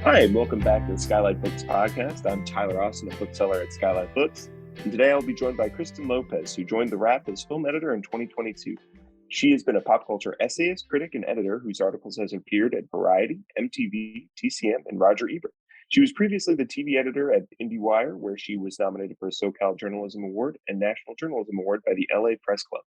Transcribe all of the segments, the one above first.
Hi, and welcome back to the SKYLIT Books podcast. I'm Tyler Austin, a bookseller at SKYLIT Books, and today I'll be joined by Kristen Lopez, who joined The Wrap as film editor in 2022. She has been a pop culture essayist, critic, and editor whose articles has appeared at Variety, MTV, TCM, and Roger Ebert. She was previously the TV editor at IndieWire, where she was nominated for a SoCal Journalism Award and National Journalism Award by the LA Press Club.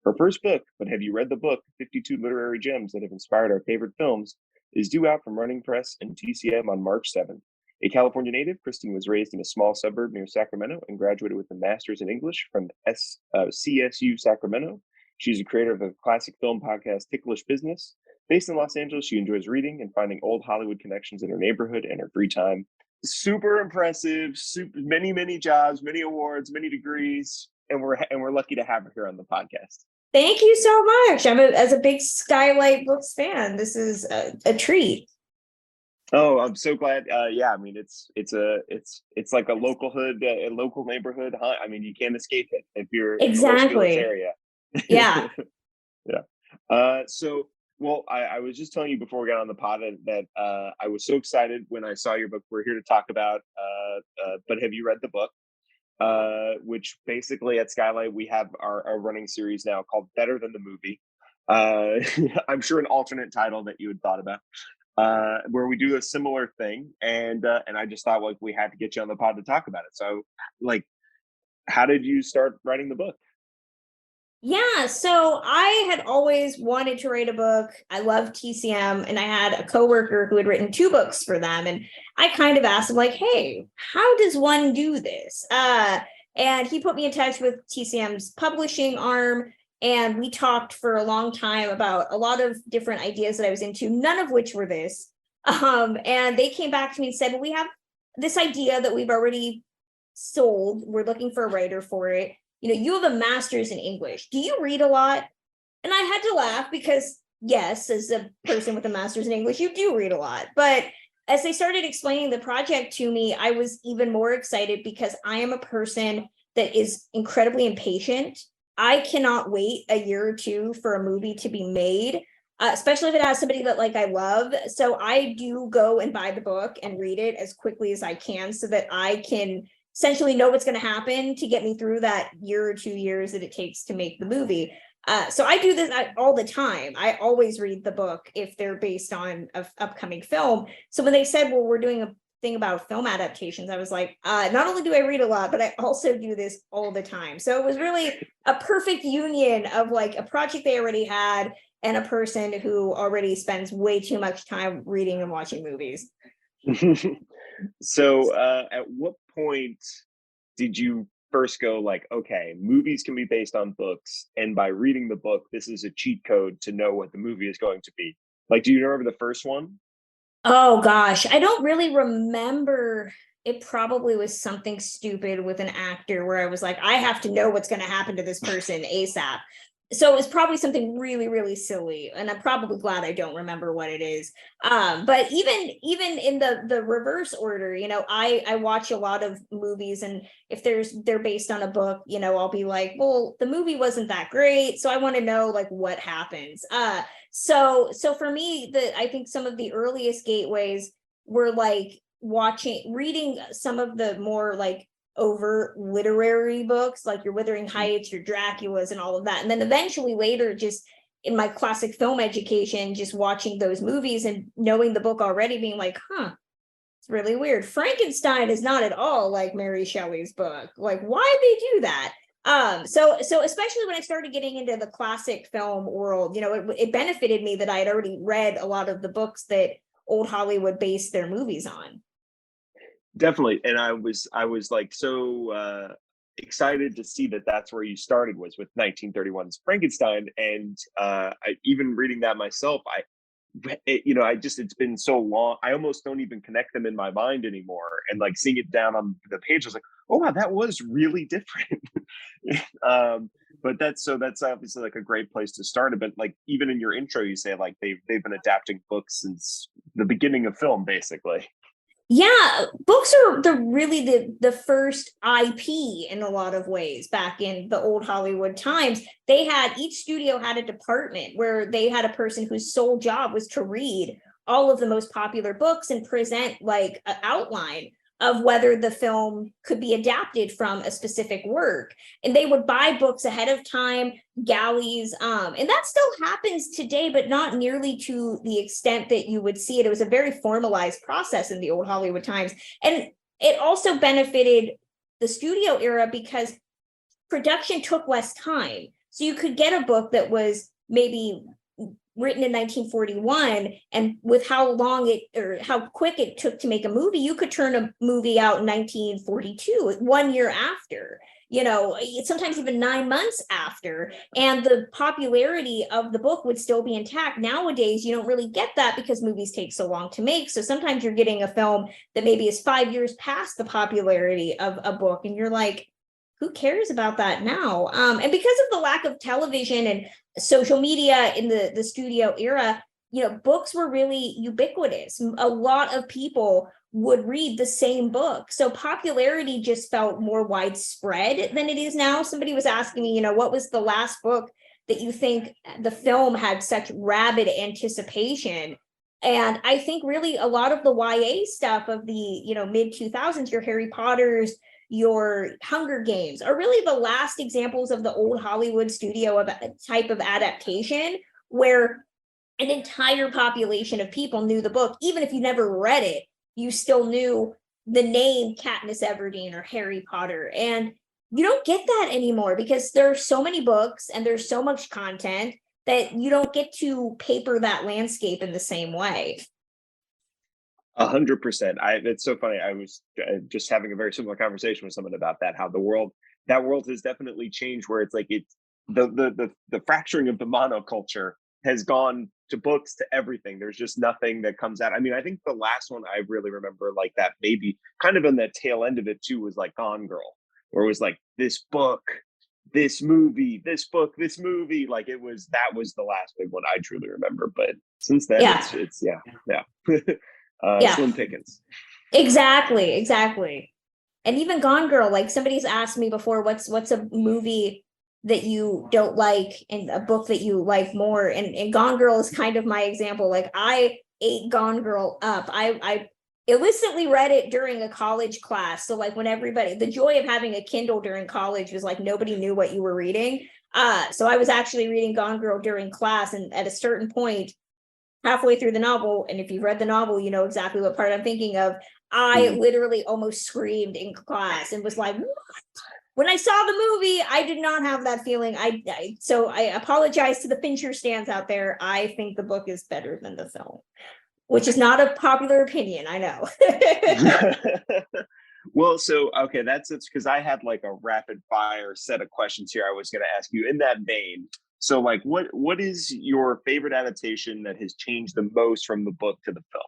Her first book, But Have You Read the Book? 52 Literary Gems That Have Inspired Our Favorite Films, is due out from Running Press and TCM on March 7th. A California native, Kristen was raised in a small suburb near Sacramento and graduated with a master's in English from CSU Sacramento. She's a creator of the classic film podcast Ticklish Business. Based in Los Angeles, she enjoys reading and finding old Hollywood connections in her neighborhood and her free time. Super impressive, many jobs, many awards, many degrees, and we're lucky to have her here on the podcast. Thank you so much. As a big SKYLIT Books fan, this is a treat. Oh, I'm so glad. It's like a local hood, a local neighborhood hunt. I mean, you can't escape it if you're in the Los Angeles area. Yeah. Yeah. I was just telling you before we got on the pod that I was so excited when I saw your book. We're here to talk about, but have you read the book? Which basically at SKYLIT, we have our running series now called Better Than the Movie. I'm sure an alternate title that you had thought about, where we do a similar thing. And I just thought like we had to get you on the pod to talk about it. So like, how did you start writing the book? Yeah, so I had always wanted to write a book. I love TCM, and I had a coworker who had written 2 books for them. And I kind of asked him, like, hey, how does one do this? And he put me in touch with TCM's publishing arm. And we talked for a long time about a lot of different ideas that I was into, none of which were this. And they came back to me and said, well, we have this idea that we've already sold. We're looking for a writer for it. You know, you have a master's in English. Do you read a lot? And I had to laugh because, yes, as a person with a master's in English, you do read a lot. But as they started explaining the project to me, I was even more excited because I am a person that is incredibly impatient. I cannot wait a year or 2 for a movie to be made, especially if it has somebody that like I love. So I do go and buy the book and read it as quickly as I can so that I can essentially know what's going to happen to get me through that year or 2 years that it takes to make the movie. So I do this all the time. I always read the book if they're based on an upcoming film. So when they said, well, we're doing a thing about film adaptations, I was like, not only do I read a lot, but I also do this all the time. So it was really a perfect union of like a project they already had and a person who already spends way too much time reading and watching movies. So at what point did you first go like, okay, movies can be based on books, and by reading the book, this is a cheat code to know what the movie is going to be? Like, do you remember the first one? Oh gosh, I don't really remember. It probably was something stupid with an actor where I was like, I have to know what's going to happen to this person ASAP. So it was probably something really, really silly, and I'm probably glad I don't remember what it is. But even in the reverse order, you know, I watch a lot of movies, and if they're based on a book, you know, I'll be like, well, the movie wasn't that great, so I want to know like what happens. So for me, I think some of the earliest gateways were like reading some of the more like over literary books like your Wuthering Heights, your Draculas, and all of that. And then eventually later, just in my classic film education, just watching those movies and knowing the book already, being like, it's really weird. Frankenstein is not at all like Mary Shelley's book. Like, why'd they do that? So especially when I started getting into the classic film world, you know, it benefited me that I had already read a lot of the books that old Hollywood based their movies on. Definitely. And I was like so excited to see that that's where you started, was with 1931's Frankenstein. And even reading that myself, it's been so long, I almost don't even connect them in my mind anymore. And like seeing it down on the page, I was like, oh wow, that was really different. But that's obviously like a great place to start. But like even in your intro, you say like they've been adapting books since the beginning of film, basically. Yeah, books are the first IP in a lot of ways. Back in the old Hollywood times, each studio had a department where they had a person whose sole job was to read all of the most popular books and present like an outline of whether the film could be adapted from a specific work. And they would buy books ahead of time, galleys, and that still happens today, but not nearly to the extent that you would see it. It was a very formalized process in the old Hollywood times. And it also benefited the studio era because production took less time. So you could get a book that was maybe written in 1941, and with how long it or how quick it took to make a movie, you could turn a movie out in 1942, 1 year after, sometimes even 9 months after, and the popularity of the book would still be intact. Nowadays, you don't really get that because movies take so long to make. So sometimes you're getting a film that maybe is 5 years past the popularity of a book, and you're like, who cares about that now? And because of the lack of television and social media in the studio era, books were really ubiquitous. A lot of people would read the same book. So popularity just felt more widespread than it is now. Somebody was asking me, what was the last book that you think the film had such rabid anticipation? And I think really a lot of the YA stuff of the, mid 2000s, your Harry Potters, your Hunger Games are really the last examples of the old Hollywood studio of a type of adaptation where an entire population of people knew the book. Even if you never read it, you still knew the name Katniss Everdeen or Harry Potter. And you don't get that anymore because there are so many books and there's so much content that you don't get to paper that landscape in the same way. 100%. It's so funny. I was just having a very similar conversation with someone about that. How that world has definitely changed. Where it's like the fracturing of the monoculture has gone to books, to everything. There's just nothing that comes out. I mean, I think the last one I really remember like that, maybe kind of in the tail end of it too, was like Gone Girl, where it was like this book, this movie, this book, this movie. Like that was the last big one I truly remember. But since then, it's slim pickings. Exactly. And even Gone Girl, like somebody's asked me before, what's a movie that you don't like and a book that you like more? And Gone Girl is kind of my example. Like I ate Gone Girl up. I illicitly read it during a college class. So like when the joy of having a Kindle during college was like nobody knew what you were reading. So I was actually reading Gone Girl during class, and at a certain point, halfway through the novel, and if you've read the novel, you know exactly what part I'm thinking of, I literally almost screamed in class and was like, what? When I saw the movie, I did not have that feeling. So I apologize to the Fincher stands out there. I think the book is better than the film, which is not a popular opinion, I know. Well, so okay, that's it, because I had like a rapid fire set of questions here I was going to ask you in that vein. So like what is your favorite adaptation that has changed the most from the book to the film?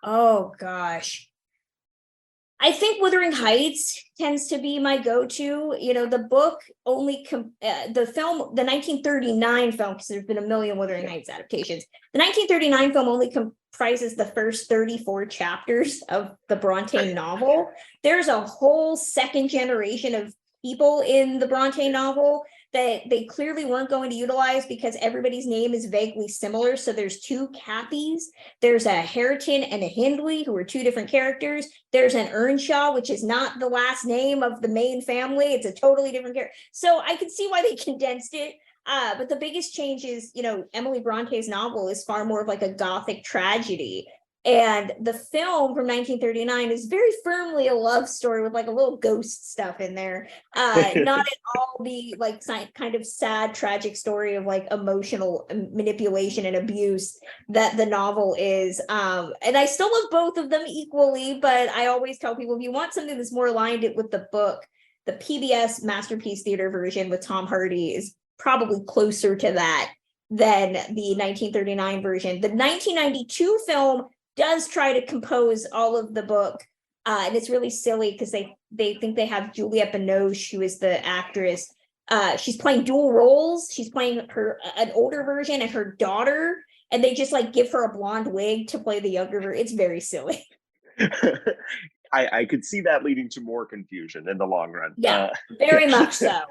Oh gosh. I think Wuthering Heights tends to be my go-to. The book only the film, the 1939 film, because there's been a million Wuthering Heights adaptations. The 1939 film only comprises the first 34 chapters of the Bronte novel. There's a whole second generation of people in the Bronte novel that they clearly weren't going to utilize because everybody's name is vaguely similar. So there's two Cathys. There's a Hareton and a Hindley, who are two different characters. There's an Earnshaw, which is not the last name of the main family. It's a totally different character. So I can see why they condensed it. But the biggest change is, Emily Bronte's novel is far more of like a Gothic tragedy. And the film from 1939 is very firmly a love story with like a little ghost stuff in there. Not at all the like kind of sad, tragic story of like emotional manipulation and abuse that the novel is. And I still love both of them equally, but I always tell people, if you want something that's more aligned with the book, the PBS Masterpiece Theater version with Tom Hardy is probably closer to that than the 1939 version. The 1992 film does try to compose all of the book, and it's really silly because they think they have Juliette Binoche, who is the actress. She's playing dual roles. She's playing an older version and her daughter, and they just like give her a blonde wig to play the younger version. It's very silly. I could see that leading to more confusion in the long run. Yeah, very much so.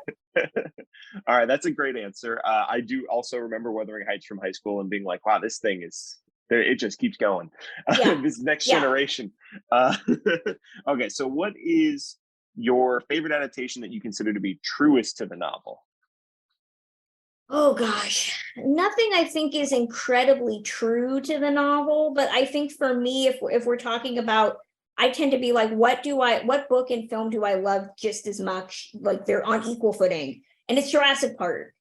All right, that's a great answer. I do also remember Wuthering Heights from high school and being like, wow, this thing is it just keeps going. Yeah. This next Yeah. generation. Okay, so what is your favorite adaptation that you consider to be truest to the novel? Oh gosh, nothing I think is incredibly true to the novel, but I think for me, if we're talking about, I tend to be like, what book and film do I love just as much? Like they're on equal footing, and it's Jurassic Park.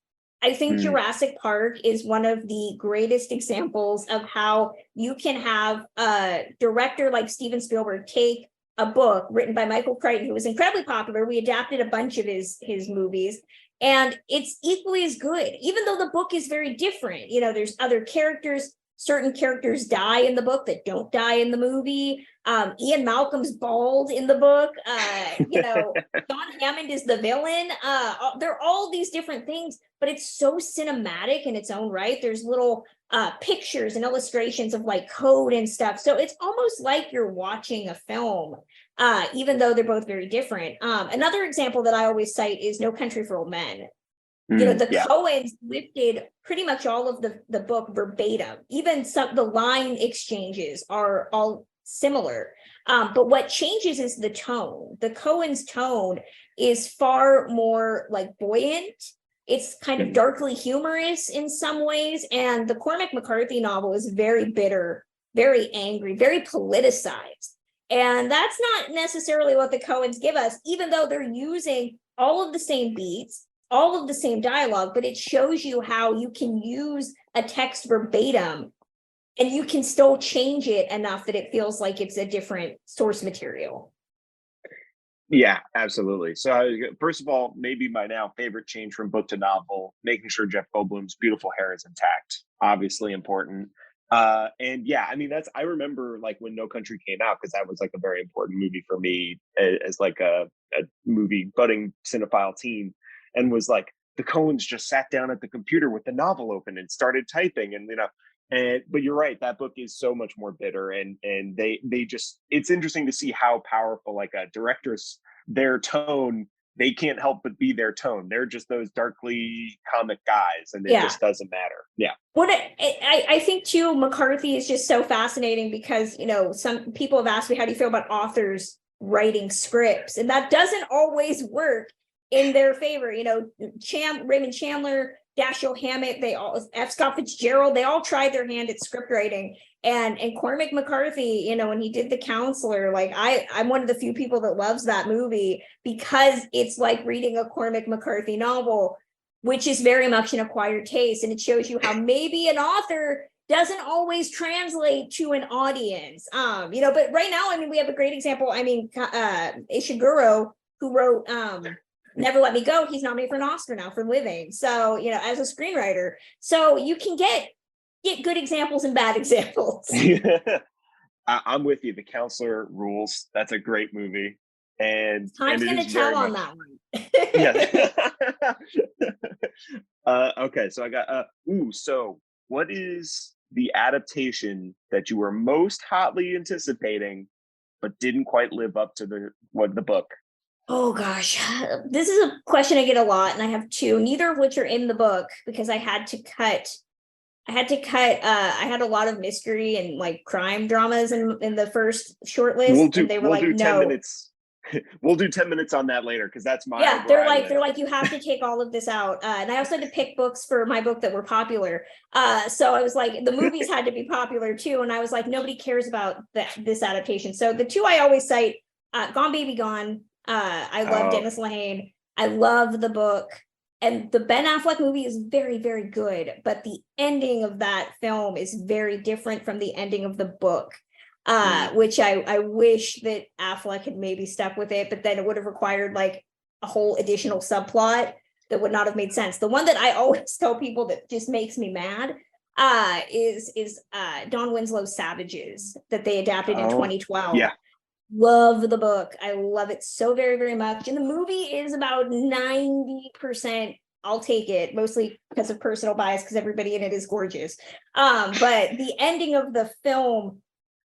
I think Mm, Jurassic Park is one of the greatest examples of how you can have a director like Steven Spielberg take a book written by Michael Crichton, who was incredibly popular. We adapted a bunch of his movies, and it's equally as good, even though the book is very different. There's other characters. Certain characters die in the book that don't die in the movie. Ian Malcolm's bald in the book. John Hammond is the villain. There are all these different things, but it's so cinematic in its own right. There's little pictures and illustrations of like code and stuff. So it's almost like you're watching a film, even though they're both very different. Another example that I always cite is No Country for Old Men. The yeah. Coens lifted pretty much all of the book verbatim. Even the line exchanges are all similar. But what changes is the tone. The Coens' tone is far more like buoyant. It's kind of Mm, darkly humorous in some ways. And the Cormac McCarthy novel is very bitter, very angry, very politicized. And that's not necessarily what the Coens give us, even though they're using all of the same beats, all of the same dialogue, but it shows you how you can use a text verbatim and you can still change it enough that it feels like it's a different source material. yeah, absolutely. So, first of all, maybe my now favorite change from book to novel, making sure Jeff Goldblum's beautiful hair is intact, obviously important. And yeah, I mean, I remember like when No Country came out, because that was like a very important movie for me as like a movie budding cinephile teen, and was like, the Coens just sat down at the computer with the novel open and started typing, and but you're right, that book is so much more bitter, and they just, it's interesting to see how powerful like a director's, their tone, they can't help but be their tone. They're just those darkly comic guys, and it Yeah. just doesn't matter. Yeah. I think too, McCarthy is just so fascinating because, some people have asked me, how do you feel about authors writing scripts? And that doesn't always work in their favor. Raymond Chandler, Dashiell Hammett, they all, F. Scott Fitzgerald, they all tried their hand at script writing. And Cormac McCarthy, when he did The Counselor, like I'm one of the few people that loves that movie because it's like reading a Cormac McCarthy novel, which is very much an acquired taste. And it shows you how maybe an author doesn't always translate to an audience. But right now, I mean, we have a great example. I mean, Ishiguro, who wrote Never Let Me Go, he's nominated for an Oscar now for Living. So, as a screenwriter, so you can get good examples and bad examples. I'm with you. The Counselor rules. That's a great movie, and Time's it going is to tell very on much. that one. Yeah. Okay, so I got so what is the adaptation that you were most hotly anticipating but didn't quite live up to the book? Oh gosh, this is a question I get a lot, and I have two, neither of which are in the book because I had to cut. I had a lot of mystery and like crime dramas in the first short list, and they were We'll like, do 10 no. minutes. We'll do 10 minutes on that later, because that's Yeah, where I they're live. like, you have to take all of this out. And I also had to pick books for my book that were popular. So I was like, the movies had to be popular too. And I was like, nobody cares about this adaptation. So the two I always cite, Gone Baby Gone. I love Oh, Dennis Lehane. I love the book. And the Ben Affleck movie is very, very good. But the ending of that film is very different from the ending of the book. Which I wish that Affleck had maybe stuck with it, but then it would have required like a whole additional subplot that would not have made sense. The one that I always tell people that just makes me mad is Don Winslow's Savages that they adapted in 2012. yeah. Love the book. I love it so very, very much. And the movie is about 90%. I'll take it, mostly because of personal bias, because everybody in it is gorgeous. But the ending of the film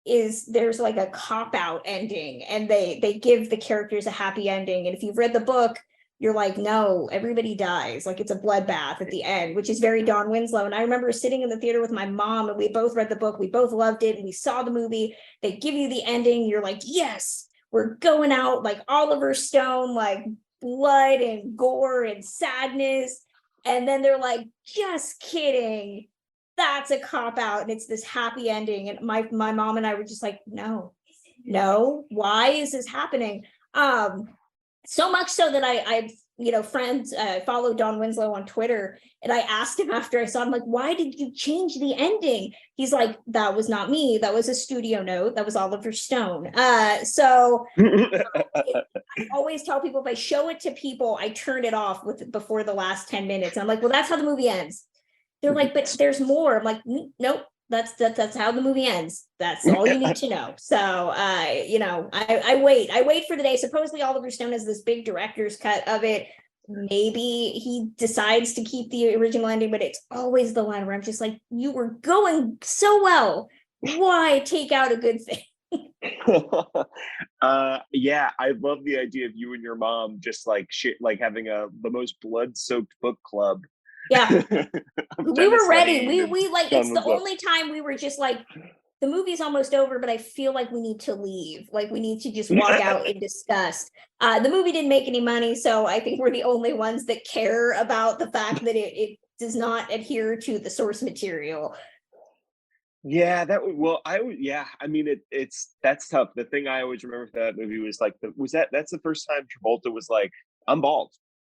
is there's like a cop-out ending, and they give the characters a happy ending. And if you've read the book, you're like, no, everybody dies. Like it's a bloodbath at the end, which is very Dawn Winslow. And I remember sitting in the theater with my mom and we both read the book. We both loved it. And we saw the movie. They give you the ending. You're like, yes, we're going out like Oliver Stone, like blood and gore and sadness. And then they're like, just kidding. That's a cop out. And it's this happy ending. And my mom and I were just like, no, why is this happening? So much so that I friends follow Dawn Winslow on Twitter, and I asked him after I saw him, like, why did you change the ending? He's like, that was not me. That was a studio note. That was Oliver Stone. I always tell people, if I show it to people, I turn it off before the last 10 minutes. I'm like, well, that's how the movie ends. They're like, but there's more. I'm like, nope. That's how the movie ends. That's all you need to know. So I wait for the day. Supposedly Oliver Stone has this big director's cut of it. Maybe he decides to keep the original ending, but it's always the line where I'm just like, you were going so well. Why take out a good thing? Yeah, I love the idea of you and your mom just like having the most blood-soaked book club. Yeah. We were ready. We like, it's the only time we were just like, the movie's almost over, but I feel like we need to leave. Like we need to just walk out in disgust. The movie didn't make any money, so I think we're the only ones that care about the fact that it does not adhere to the source material. Yeah, I mean, that's tough. The thing I always remember for that movie was like, that's the first time Travolta was like, I'm bald.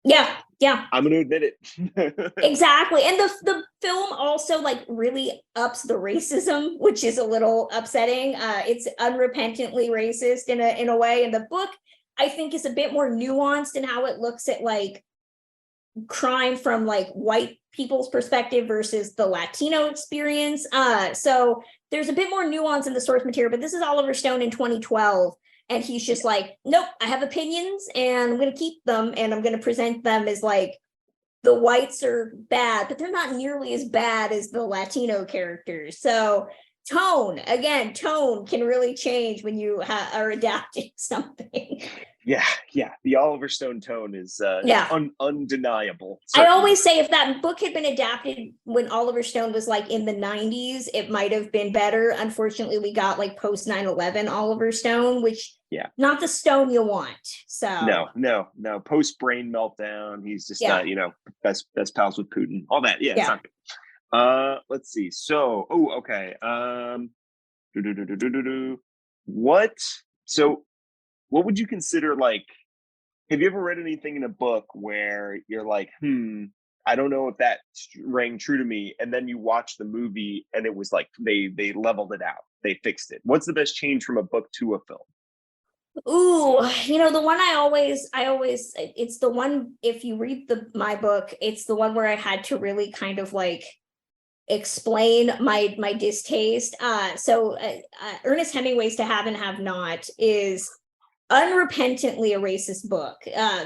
Yeah. I'm going to admit it. Exactly. And the film also like really ups the racism, which is a little upsetting. It's unrepentantly racist in a way. And the book, I think, is a bit more nuanced in how it looks at like crime from like white people's perspective versus the Latino experience. So there's a bit more nuance in the source material, but this is Oliver Stone in 2012. And he's just like, nope, I have opinions and I'm going to keep them and I'm going to present them as like the whites are bad, but they're not nearly as bad as the Latino characters. So tone can really change when you are adapting something. Yeah. The Oliver Stone tone is undeniable. Certainly. I always say if that book had been adapted when Oliver Stone was like in the 90s, it might have been better. Unfortunately, we got like post 9/11 Oliver Stone, which not the Stone you want. So no. Post brain meltdown. He's just best pals with Putin. All that. Yeah. It's not good. Let's see. So okay. What would you consider like, have you ever read anything in a book where you're like, I don't know if that rang true to me, and then you watch the movie and it was like they leveled it out, they fixed it? What's the best change from a book to a film? Ooh, the one I always it's the one, if you read my book, it's the one where I had to really kind of like explain my distaste. So Ernest Hemingway's To Have and Have Not is unrepentantly a racist book,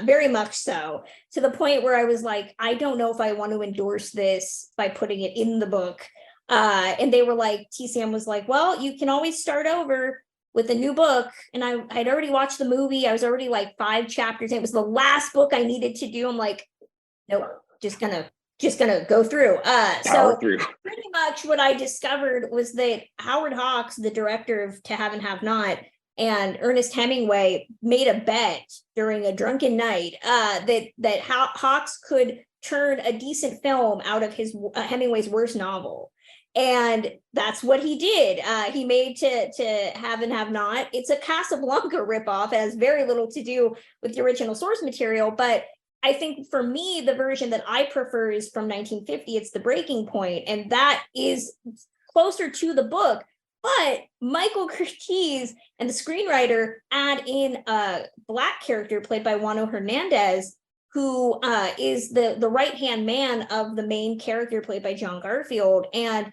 very much so, to the point where I was like, I don't know if I want to endorse this by putting it in the book. And they were like, TCM was like, well, you can always start over with a new book. And I'd already watched the movie. I was already like 5 chapters. It was the last book I needed to do. I'm like, nope, just gonna go through. Pretty much what I discovered was that Howard Hawks, the director of To Have and Have Not, and Ernest Hemingway made a bet during a drunken night that Hawks could turn a decent film out of Hemingway's worst novel. And that's what he did. He made to Have and Have Not. It's a Casablanca ripoff. It has very little to do with the original source material. But I think for me, the version that I prefer is from 1950. It's The Breaking Point. And that is closer to the book. But Michael Curtiz and the screenwriter add in a Black character played by Juano Hernandez, who is the right-hand man of the main character played by John Garfield. And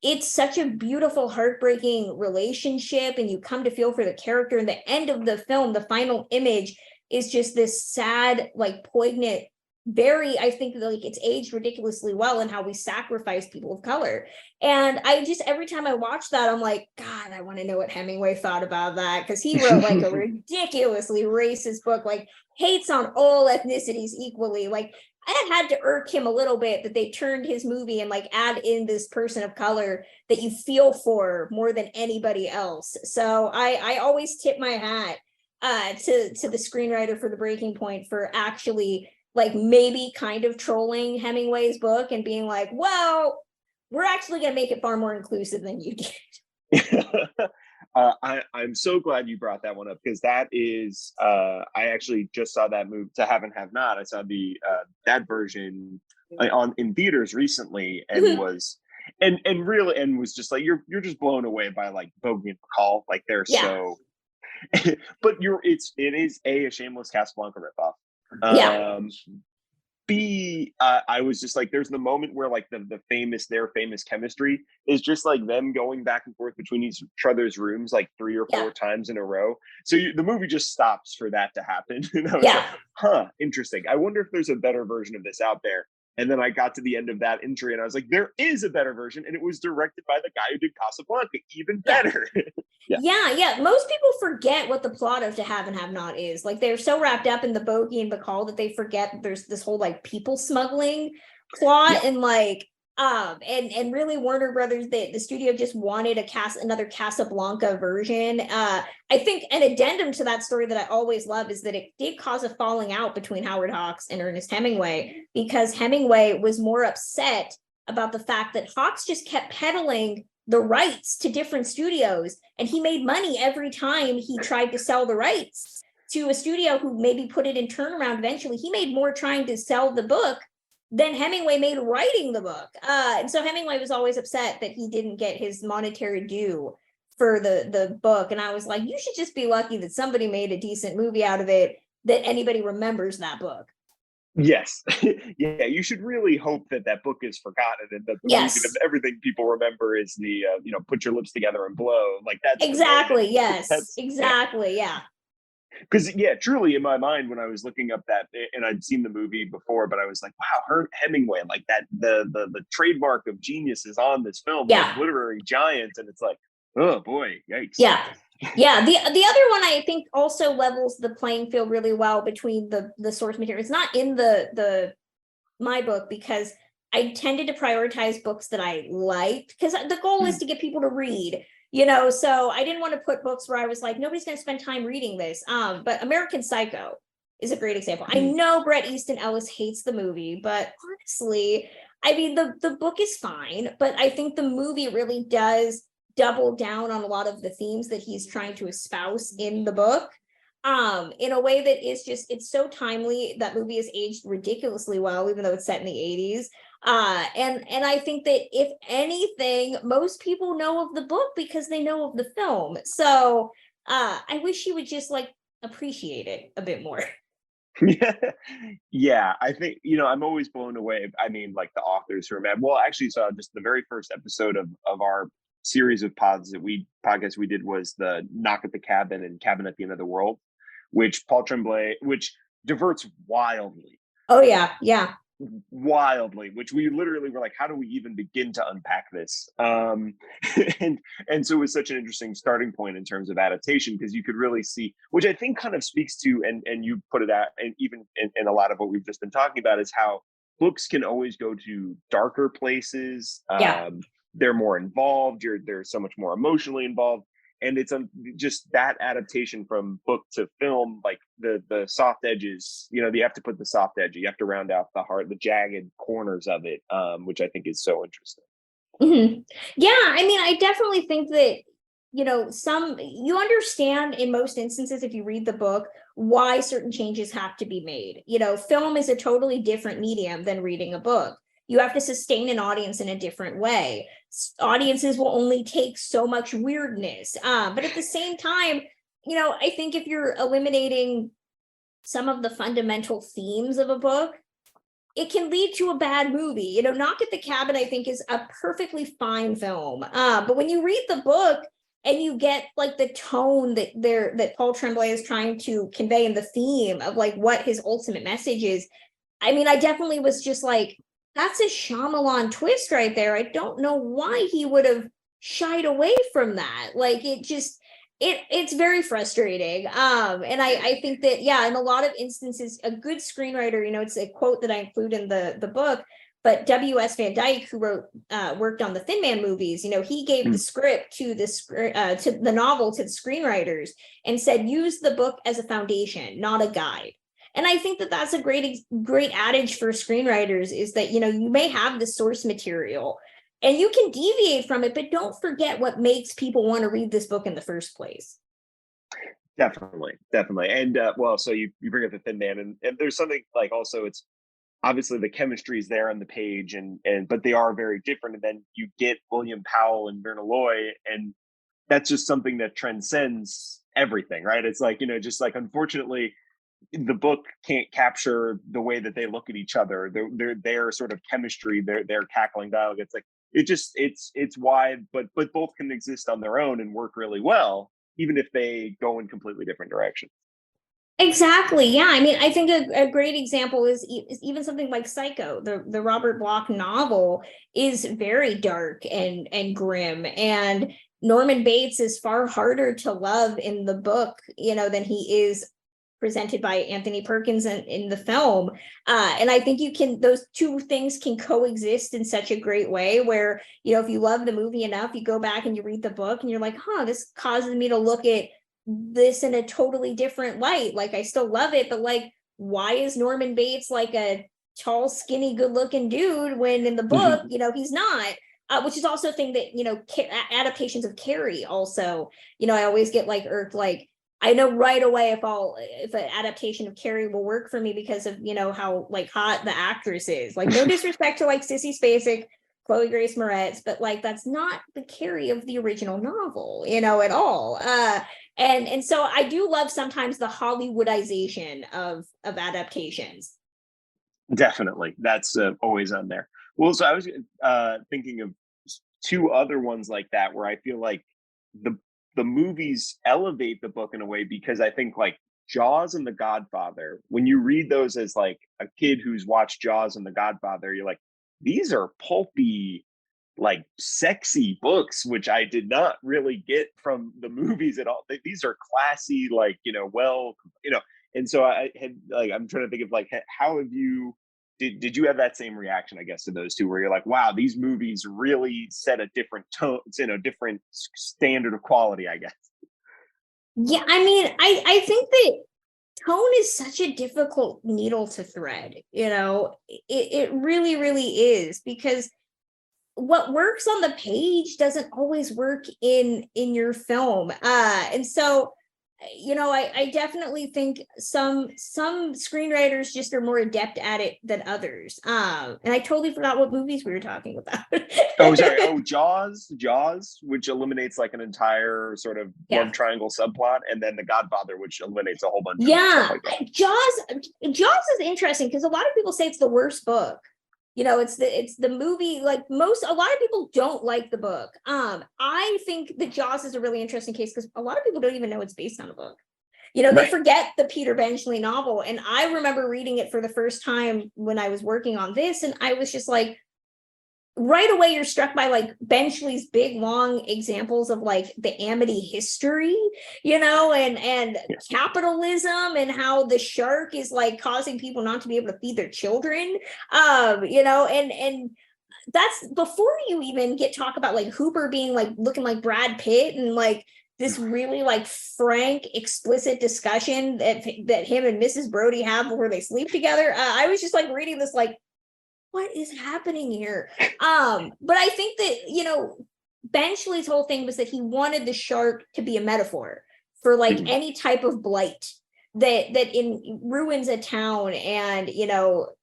it's such a beautiful, heartbreaking relationship, and you come to feel for the character. And the end of the film, the final image, is just this sad, like poignant I think like it's aged ridiculously well in how we sacrifice people of color. And every time I watch that, I'm like, God, I want to know what Hemingway thought about that. Cause he wrote like a ridiculously racist book, like hates on all ethnicities equally. Like it had to irk him a little bit that they turned his movie and like add in this person of color that you feel for more than anybody else. So I always tip my hat to the screenwriter for The Breaking Point for actually like maybe kind of trolling Hemingway's book and being like, well, we're actually going to make it far more inclusive than you did. I'm so glad you brought that one up, because that is I actually just saw that movie, To Have and Have Not. I saw the that version in theaters recently, and was and really and was just like you're just blown away by like Bogey and McCall, like they're so. But it is a shameless Casablanca ripoff. B, I was just like, there's the moment where like their famous chemistry is just like them going back and forth between each other's rooms like 3 or 4 times in a row. So the movie just stops for that to happen. And I was like, huh, interesting. I wonder if there's a better version of this out there. And then I got to the end of that entry and I was like, there is a better version. And it was directed by the guy who did Casablanca, even better. Yeah. Most people forget what the plot of To Have and Have Not is. Like they're so wrapped up in the Bogey and Bacall that they forget that there's this whole like people smuggling plot and like and really Warner Brothers, the studio just wanted another Casablanca version. I think an addendum to that story that I always love is that it did cause a falling out between Howard Hawks and Ernest Hemingway, because Hemingway was more upset about the fact that Hawks just kept peddling the rights to different studios, and he made money every time he tried to sell the rights to a studio who maybe put it in turnaround eventually. He made more trying to sell the book than Hemingway made writing the book. And so Hemingway was always upset that he didn't get his monetary due for the book. And I was like, you should just be lucky that somebody made a decent movie out of it, that anybody remembers that book. Yes. Yeah, you should really hope that book is forgotten, and that the movie of everything people remember is the put your lips together and blow. Like that's exactly. Yes, exactly. Yeah. Because truly in my mind, when I was looking up that, and I'd seen the movie before, but I was like, wow, Hemingway, like that the trademark of genius is on this film, like literary giants, and it's like, oh boy, yikes. Yeah. The other one I think also levels the playing field really well between the source material. It's not in my book because I tended to prioritize books that I liked, because the goal is to get people to read. So I didn't want to put books where I was like, nobody's going to spend time reading this. But American Psycho is a great example. I know Bret Easton Ellis hates the movie, but honestly, I mean, the book is fine, but I think the movie really does double down on a lot of the themes that he's trying to espouse in the book, in a way that is just, it's so timely. That movie is aged ridiculously well, even though it's set in the 80s. And I think that if anything, most people know of the book because they know of the film. So I wish you would just like appreciate it a bit more. Yeah, I think I'm always blown away. I mean, like the authors who remember. Well, actually, so just the very first episode of our series of podcasts we did was the Knock at the Cabin and Cabin at the End of the World, which Paul Tremblay, which diverts wildly. Oh yeah. Wildly, which we literally were like, how do we even begin to unpack this? And so it was such an interesting starting point in terms of adaptation, because you could really see, which I think kind of speaks to, and you put it out, and even in a lot of what we've just been talking about, is how books can always go to darker places. They're more involved. They're so much more emotionally involved. And it's just that adaptation from book to film, like the soft edges, you have to put the soft edge, you have to round out the jagged corners of it, which I think is so interesting. Mm-hmm. Yeah, I mean, I definitely think that, you understand in most instances, if you read the book, why certain changes have to be made. Film is a totally different medium than reading a book. You have to sustain an audience in a different way. Audiences will only take so much weirdness. But at the same time, I think if you're eliminating some of the fundamental themes of a book, it can lead to a bad movie. Knock at the Cabin, I think, is a perfectly fine film. But when you read the book and you get like the tone that Paul Tremblay is trying to convey, and the theme of like what his ultimate message is, I mean, I definitely was just like, that's a Shyamalan twist right there. I don't know why he would have shied away from that. Like it just it's very frustrating. And I think that, yeah, in a lot of instances, a good screenwriter, it's a quote that I include in the book, but W.S. Van Dyke, who worked on the Thin Man movies, he gave the script to the novel to the screenwriters and said, use the book as a foundation, not a guide. And I think that that's a great adage for screenwriters, is that, you may have the source material and you can deviate from it, but don't forget what makes people want to read this book in the first place. Definitely. And well, so you bring up the Thin Man, and there's something like, also, it's obviously the chemistry is there on the page, and but they are very different. And then you get William Powell and Myrna Loy, and that's just something that transcends everything, right? It's like, just like, unfortunately, the book can't capture the way that they look at each other, their sort of chemistry, their cackling dialogue. It's like, it's wide, but both can exist on their own and work really well, even if they go in completely different directions. Exactly. Yeah. I mean, I think a great example is even something like Psycho. The Robert Bloch novel is very dark and grim, and Norman Bates is far harder to love in the book, than he is presented by Anthony Perkins in the film. And I think those two things can coexist in such a great way where, if you love the movie enough, you go back and you read the book and you're like, this causes me to look at this in a totally different light. Like, I still love it, but like, why is Norman Bates like a tall, skinny, good looking dude when in the book, he's not? Which is also a thing that, adaptations of Carrie also, I always get like irked, like, I know right away if an adaptation of Carrie will work for me because of, how like hot the actress is. Like, no disrespect to like Sissy Spacek, Chloe Grace Moretz, but like, that's not the Carrie of the original novel, at all. And so I do love sometimes the Hollywoodization of adaptations. Definitely. That's always on there. Well, so I was thinking of two other ones like that, where I feel like the movies elevate the book in a way, because I think like Jaws and The Godfather, when you read those as like a kid who's watched Jaws and The Godfather, you're like, these are pulpy, like sexy books, which I did not really get from the movies at all. These are classy, like, and so I had like, I'm trying to think of like, how have you, did you have that same reaction, I guess, to those two, where you're like, wow, these movies really set a different tone, different standard of quality, I guess? Yeah, I mean, I think that tone is such a difficult needle to thread, it really, really is, because what works on the page doesn't always work in your film. And so, I definitely think some screenwriters just are more adept at it than others. And I totally forgot what movies we were talking about. Oh, sorry. Oh, Jaws, which eliminates like an entire sort of love triangle subplot, and then The Godfather, which eliminates a whole bunch of stuff like that. Jaws is interesting because a lot of people say it's the worst book. It's the movie, like a lot of people don't like the book. I think that Jaws is a really interesting case because a lot of people don't even know it's based on a book. They forget the Peter Benchley novel. And I remember reading it for the first time when I was working on this. And I was just like, right away, you're struck by like Benchley's big, long examples of like the Amity history, and capitalism, and how the shark is like causing people not to be able to feed their children, and that's before you even get talk about like Hooper being like looking like Brad Pitt, and like this really like frank, explicit discussion that him and Mrs. Brody have before they sleep together. I was just like reading this like, what is happening here? But I think that, Benchley's whole thing was that he wanted the shark to be a metaphor for like any type of blight that ruins a town, and,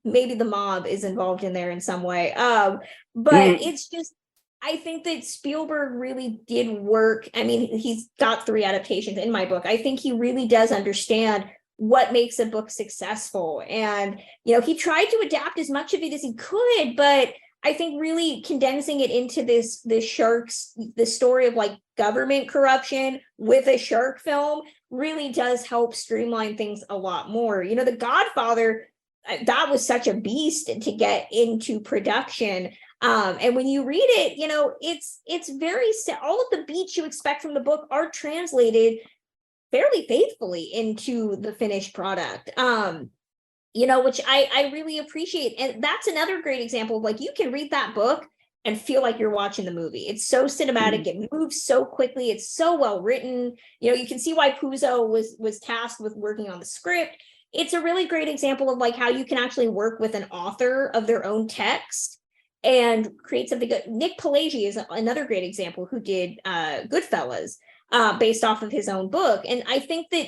maybe the mob is involved in there in some way. But it's just, I think that Spielberg really did work. I mean, he's got 3 adaptations in my book. I think he really does understand what makes a book successful. And, he tried to adapt as much of it as he could, but I think really condensing it into the story of like government corruption with a shark film really does help streamline things a lot more. The Godfather, that was such a beast to get into production. And when you read it, you know, it's very, all of the beats you expect from the book are translated fairly faithfully into the finished product. You know, which I really appreciate. And that's another great example of, like, you can read that book and feel like you're watching the movie. It's so cinematic. It moves so quickly. It's so well written. You know, you can see why Puzo was tasked with working on the script. It's a really great example of, like, how you can actually work with an author of their own text and create something good. Nick Pileggi is another great example, who did Goodfellas based off of his own book. And I think that,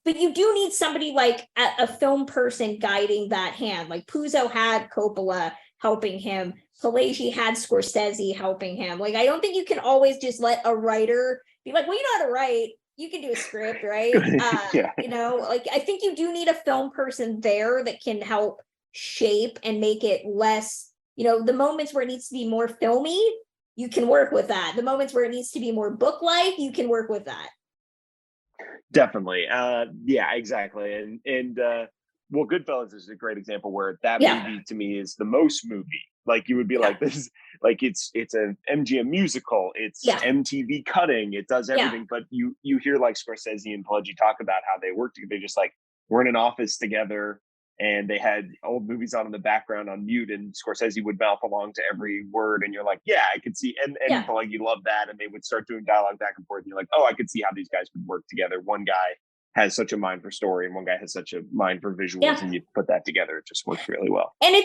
but you do need somebody like a film person guiding that hand. Like Puzo had Coppola helping him. Pileggi had Scorsese helping him. Like, I don't think you can always just let a writer be like, well, you know how to write. You can do a script, right? You know, like, I think you do need a film person there that can help shape and make it less, you know, the moments where it needs to be more filmy, you can work with that. The moments where it needs to be more book-like, you can work with that. Definitely. Yeah, exactly. And well, Goodfellas is a great example where that movie to me is the most movie. Like, you would be like, this is like, it's an MGM musical, it's MTV cutting, it does everything. But you hear like Scorsese and Pileggi talk about how they work together. They just like were in an office together, and they had old movies on in the background on mute, and Scorsese would mouth along to every word, and you're like, yeah, I could see. And Pileggi loved that, and they would start doing dialogue back and forth, and you're like, oh, I could see how these guys would work together. One guy has such a mind for story, and one guy has such a mind for visuals, and you put that together, it just works really well. And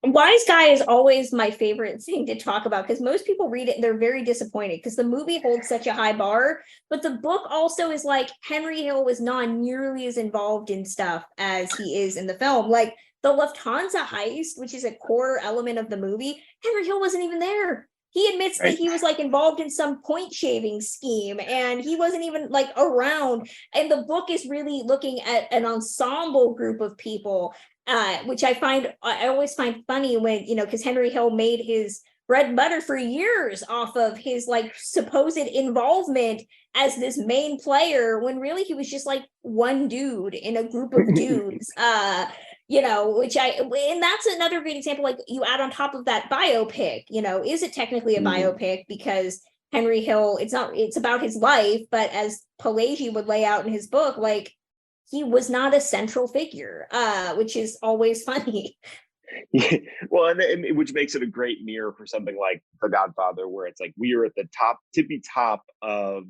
Wise Guy is always my favorite thing to talk about, because most people read it and they're very disappointed because the movie holds such a high bar, but the book also is like, Henry Hill was not nearly as involved in stuff as he is in the film. Like the Lufthansa heist, which is a core element of the movie, Henry Hill wasn't even there. He admits that he was like involved in some point shaving scheme, and he wasn't even like around. And the book is really looking at an ensemble group of people, which I always find funny when, you know, because Henry Hill made his bread and butter for years off of his like supposed involvement as this main player, when really he was just like one dude in a group of dudes. You know, and that's another great example. Like, you add on top of that biopic, you know, is it technically a biopic? Because Henry Hill, it's about his life, but as Pileggi would lay out in his book, like, he was not a central figure, which is always funny. Yeah. Well, and which makes it a great mirror for something like The Godfather, where it's like, we are at the tippy top of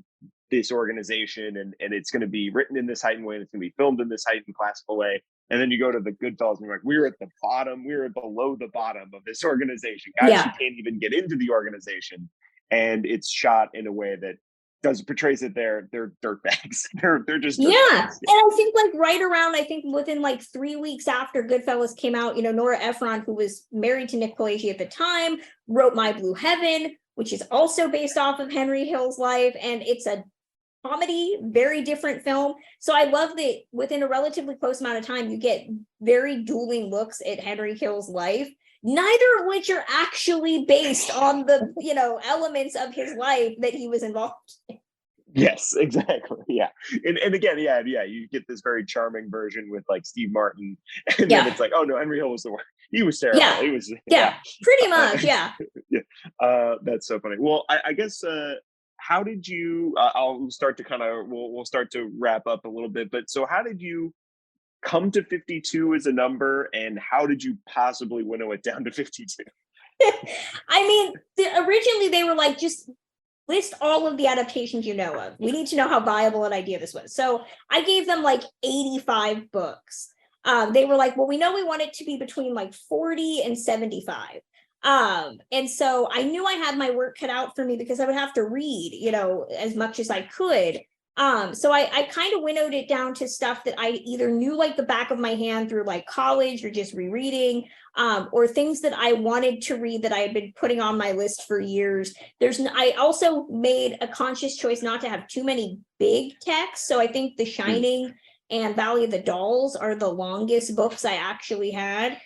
this organization, and it's going to be written in this heightened way, and it's going to be filmed in this heightened classical way. And then you go to the Goodfellas, and you're like, we're at the bottom, we're below the bottom of this organization. Guys who can't even get into the organization. And it's shot in a way that portrays it they're dirtbags. They're just dirtbags. And I think like right around, I think within like 3 weeks after Goodfellas came out, you know, Nora Ephron, who was married to Nick Pileggi at the time, wrote My Blue Heaven, which is also based off of Henry Hill's life, and it's a comedy, very different film. So I love that within a relatively close amount of time, you get very dueling looks at Henry Hill's life, neither of which are actually based on the, you know, elements of his life that he was involved in. Yes, exactly. Yeah. And again, you get this very charming version with like Steve Martin, and then it's like, oh no, Henry Hill was the one. He was terrible. Yeah. He was pretty much. That's so funny. Well, I guess how did you I'll start to we'll start to wrap up a little bit, but so how did you come to 52 as a number, and how did you possibly winnow it down to 52? I mean, originally they were like, just list all of the adaptations you know of. We need to know how viable an idea this was. So I gave them like 85 books. They were like, well, we know we want it to be between like 40 and 75. And so I knew I had my work cut out for me, because I would have to read, you know, as much as I could. So I kind of winnowed it down to stuff that I either knew like the back of my hand through like college or just rereading, or things that I wanted to read that I had been putting on my list for years. I also made a conscious choice not to have too many big texts. So I think The Shining and Valley of the Dolls are the longest books I actually had.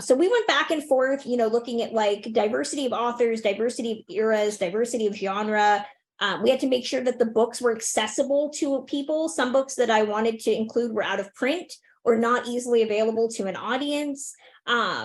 So we went back and forth, you know, looking at like diversity of authors, diversity of eras, diversity of genre. We had to make sure that the books were accessible to people. Some books that I wanted to include were out of print, or not easily available to an audience.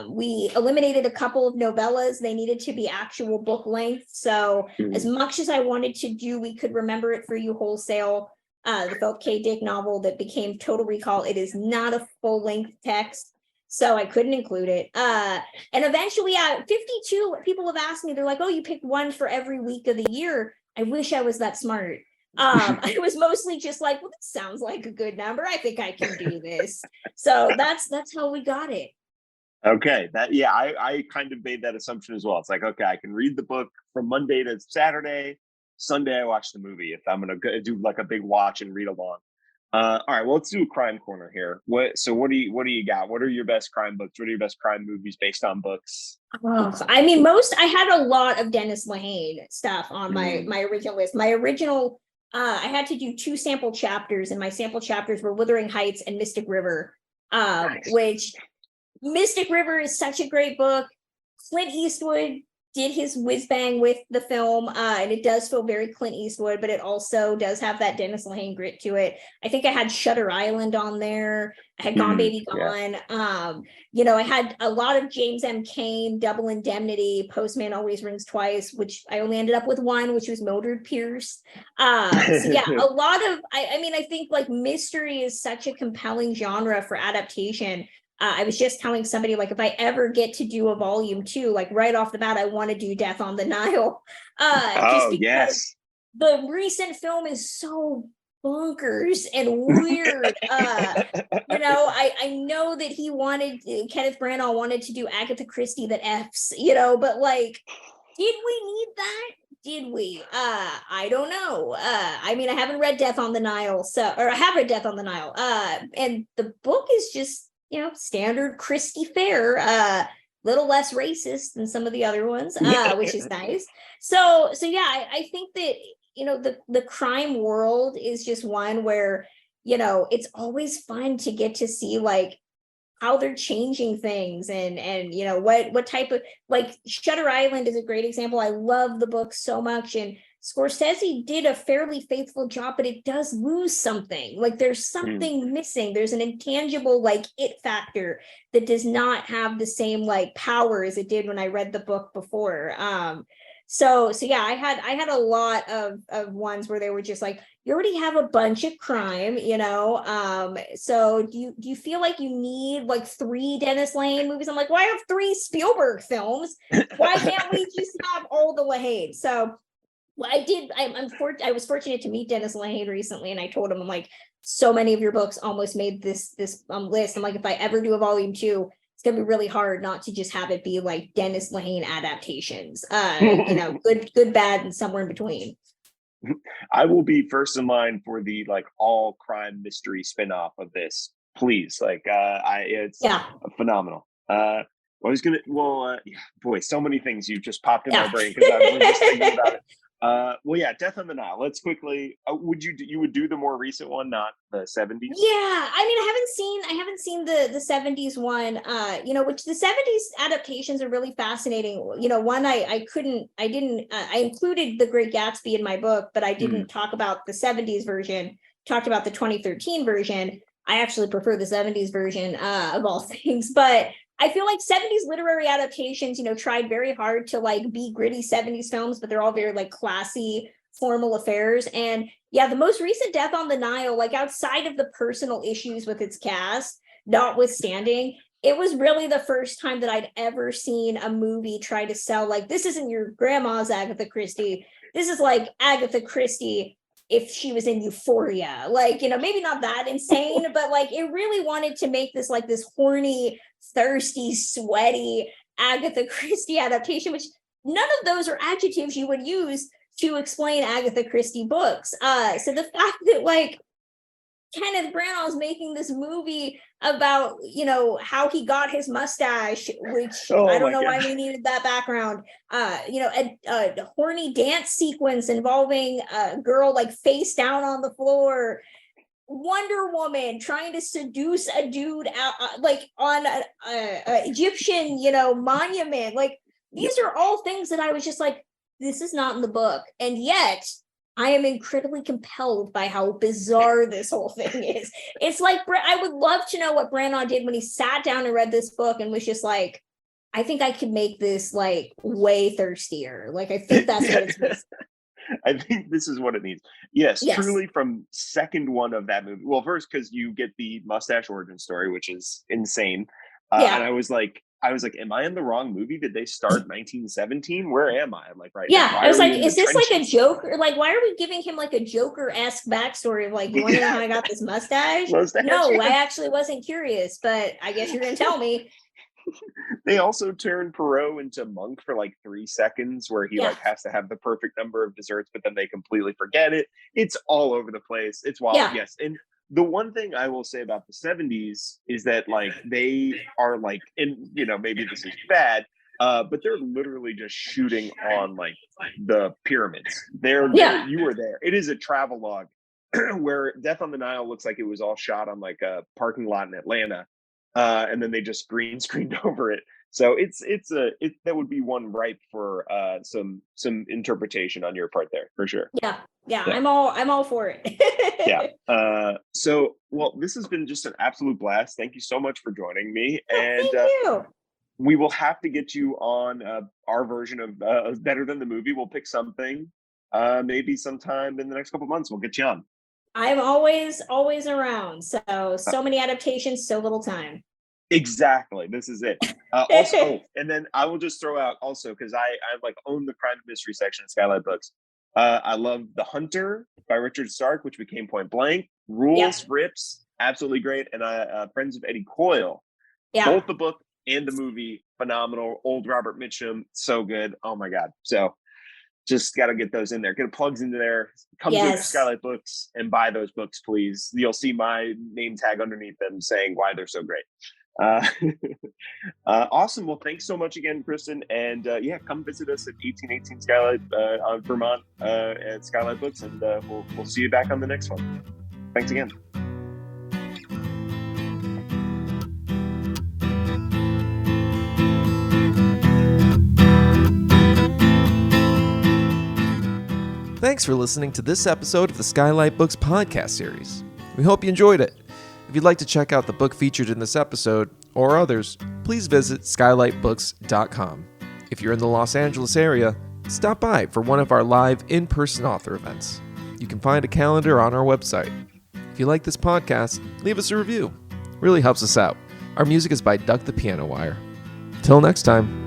We eliminated a couple of novellas. They needed to be actual book length. So as much as I wanted to do We Could Remember It For You Wholesale, the Philip K. Dick novel that became Total Recall, it is not a full-length text, so I couldn't include it. And eventually, 52 people have asked me, they're like, oh, you picked one for every week of the year. I wish I was that smart. I was mostly just like, well, this sounds like a good number. I think I can do this. So that's how we got it. Okay, I kind of made that assumption as well. It's like, okay, I can read the book from Monday to Saturday. Sunday, I watch the movie if I'm gonna do like a big watch and read along. All right, well, let's do a crime corner here. What do you got? What are your best crime books? What are your best crime movies based on books? I mean, I had a lot of Dennis Lehane stuff on my original list. My original, I had to do 2 sample chapters, and my sample chapters were Wuthering Heights and Mystic River, Nice. which Mystic River is such a great book. Clint Eastwood did his whiz bang with the film, and it does feel very Clint Eastwood, but it also does have that Dennis Lehane grit to it. I think I had Shutter Island on there. I had Gone Baby Gone. I had a lot of James M. Cain, Double Indemnity, Postman Always Rings Twice, which I only ended up with one, which was Mildred Pierce. A lot of, I think like mystery is such a compelling genre for adaptation. I was just telling somebody, like, if I ever get to do a volume 2, like right off the bat, I want to do Death on the Nile. Just because the recent film is so bonkers and weird. I know that Kenneth Branagh wanted to do Agatha Christie that F's, but like, did we need that? Did we? I don't know. I haven't read Death on the Nile, or I have read Death on the Nile. And the book is just, standard Christie fare, little less racist than some of the other ones, which is nice. So I think that, the crime world is just one where, it's always fun to get to see like how they're changing things and what type of, like, Shutter Island is a great example. I love the book so much, and Scorsese did a fairly faithful job, but it does lose something. Like, there's something missing. There's an intangible, like, it factor that does not have the same like power as it did when I read the book before. I had a lot of ones where they were just like, you already have a bunch of crime, so do you feel like you need like 3 Dennis Lehane movies? I'm like, why have 3 Spielberg films? Why can't we just have all the Lehane? So I was fortunate to meet Dennis Lehane recently, and I told him, I'm like, so many of your books almost made this list. I'm like, if I ever do a volume 2, it's gonna be really hard not to just have it be like Dennis Lehane adaptations. Good, bad, and somewhere in between. I will be first in line for the like all crime mystery spinoff of this, please. Like, it's phenomenal. Boy, so many things you just popped in my brain because I was just thinking about it. Death on the Nile. Let's quickly. You would do the more recent one, not the 70s? Yeah, I haven't seen the 70s one. Which the 70s adaptations are really fascinating. One I included The Great Gatsby in my book, but I didn't talk about the 70s version. Talked about the 2013 version. I actually prefer the 70s version of all things, but I feel like 70s literary adaptations, tried very hard to like be gritty 70s films, but they're all very like classy, formal affairs. And the most recent Death on the Nile, like outside of the personal issues with its cast, notwithstanding, it was really the first time that I'd ever seen a movie try to sell like, this isn't your grandma's Agatha Christie. This is like Agatha Christie if she was in Euphoria, like, maybe not that insane, but like it really wanted to make this like this horny, thirsty, sweaty Agatha Christie adaptation, which none of those are adjectives you would use to explain Agatha Christie books. So the fact that like Kenneth Branagh is making this movie about, how he got his mustache, which I don't know why we needed that background. A horny dance sequence involving a girl like face down on the floor. Wonder Woman trying to seduce a dude like on a Egyptian, monument. Like, these are all things that I was just like, this is not in the book. And yet I am incredibly compelled by how bizarre this whole thing is. It's like, I would love to know what Branagh did when he sat down and read this book and was just like, I think I could make this like way thirstier. Like, I think that's what it's missing. I think this is what it needs. Yes, Yes. Truly from second one of that movie. Well, first, because you get the mustache origin story, which is insane. Yeah. And I was like, am I in the wrong movie? Did they start 1917? Where am I? I'm like, right Yeah, now. I was like, is this like a Joker? Like, why are we giving him like a Joker-esque backstory of like, you want to know how I got this mustache? No, I actually wasn't curious, but I guess you're going to tell me. They also turned Perot into monk for like 3 seconds, where he like has to have the perfect number of desserts, but then they completely forget it. It's all over the place. It's wild. Yeah. Yes. And the one thing I will say about the 70s is that like they are like, and you know, maybe this is bad, but they're literally just shooting on like the pyramids. You were there. It is a travel log where Death on the Nile looks like it was all shot on like a parking lot in Atlanta. And then they just green screened over it. So that would be one ripe for some interpretation on your part there for sure. Yeah. I'm all for it. Yeah. So well, this has been just an absolute blast. Thank you so much for joining me. And thank you. We will have to get you on our version of Better Than the Movie. We'll pick something maybe sometime in the next couple of months. We'll get you on. I'm always around. So many adaptations, so little time. Exactly. This is it. Also, and then I will just throw out also, because I like own the crime and mystery section of Skylight Books. I love The Hunter by Richard Stark, which became Point Blank. Rules, Rips, absolutely great. And Friends of Eddie Coyle. Yeah. Both the book and the movie, phenomenal. Old Robert Mitchum, so good. Oh my God. So just got to get those in there. Get plugs into there. Come to Skylight Books and buy those books, please. You'll see my name tag underneath them saying why they're so great. Awesome. Well, thanks so much again, Kristen. And come visit us at 1818 Skylight on Vermont at Skylight Books, and we'll see you back on the next one. Thanks again. Thanks for listening to this episode of the Skylight Books podcast series. We hope you enjoyed it. If you'd like to check out the book featured in this episode, or others, please visit skylightbooks.com. If you're in the Los Angeles area, stop by for one of our live in-person author events. You can find a calendar on our website. If you like this podcast, leave us a review. It really helps us out. Our music is by Duck the Piano Wire. Till next time.